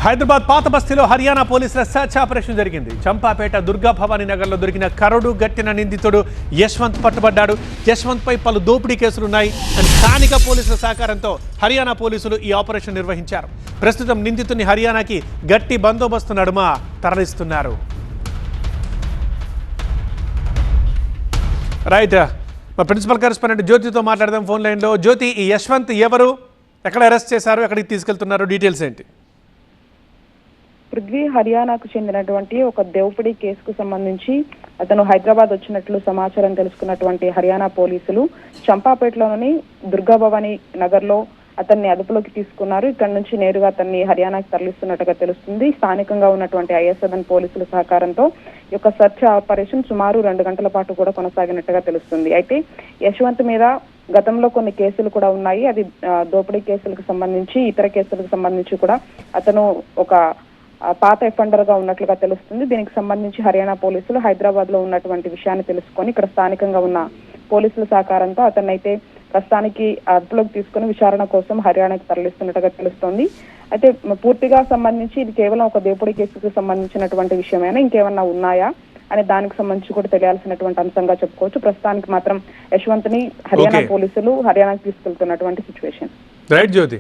హైదరాబాద్ పాత బస్తీలో హర్యానా పోలీసుల సర్చ్ ఆపరేషన్ జరిగింది. చంపాపేట దుర్గా భవానీ నగర్లో దొరికిన కరడు గట్టిన నిందితుడు యశ్వంత్ పట్టుబడ్డాడు. యశ్వంత్ పై పలు దోపిడీ కేసులున్నాయి. స్థానిక పోలీసుల సహకారంతో హర్యానా పోలీసులు ఈ ఆపరేషన్ నిర్వహించారు. ప్రస్తుతం నిందితుని హర్యానాకి గట్టి బందోబస్తు నడుమ తరలిస్తున్నారు. రైట్, మా ప్రిన్సిపల్ కరెస్పాండెంట్ జ్యోతితో మాట్లాడదాం ఫోన్ లైన్లో. జ్యోతి, ఈ యశ్వంత్ ఎవరు, ఎక్కడ అరెస్ట్ చేశారు, ఎక్కడికి తీసుకెళ్తున్నారు, డీటెయిల్స్ ఏంటి? పృథ్వీ హర్యానాకు చెందినటువంటి ఒక దోపిడీ కేసుకు సంబంధించి అతను హైదరాబాద్ వచ్చినట్లు సమాచారం తెలుసుకున్నటువంటి హర్యానా పోలీసులు చంపాపేటలోని దుర్గా భవానీ నగర్ లో అతన్ని అదుపులోకి తీసుకున్నారు. ఇక్కడ నుంచి నేరుగా అతన్ని హర్యానాకి తరలిస్తున్నట్టుగా తెలుస్తుంది. స్థానికంగా ఉన్నటువంటి ఐఎస్ఎన్ పోలీసుల సహకారంతో ఈ యొక్క సెర్చ్ ఆపరేషన్ సుమారు 2 గంటల పాటు కూడా కొనసాగినట్టుగా తెలుస్తుంది. అయితే యశ్వంత్ మీద గతంలో కొన్ని కేసులు కూడా ఉన్నాయి. అది దోపిడీ కేసులకు సంబంధించి, ఇతర కేసులకు సంబంధించి కూడా అతను ఒక పాత ఎఫెండర్ గా ఉన్నట్లుగా తెలుస్తుంది. దీనికి సంబంధించి హర్యానా పోలీసులు హైదరాబాద్ లో ఉన్నటువంటి విషయాన్ని తెలుసుకొని ఇక్కడ స్థానికంగా ఉన్న పోలీసుల సహకారంతో అతన్నైతే ప్రస్తుతానికి అదుపులోకి తీసుకుని విచారణ కోసం హర్యానాకి తరలిస్తున్నట్టుగా తెలుస్తోంది. అయితే పూర్తిగా సంబంధించి ఇది కేవలం ఒక దోపిడీ కేసుకు సంబంధించినటువంటి విషయమైనా ఇంకేమన్నా ఉన్నాయా అనే దానికి సంబంధించి కూడా తెలియాల్సినటువంటి అంశంగా చెప్పుకోవచ్చు. ప్రస్తుతానికి మాత్రం యశ్వంత్ ని హర్యానా పోలీసులు హర్యానాకి తీసుకెళ్తున్నటువంటి సిచ్యువేషన్. రైట్ జ్యోతి.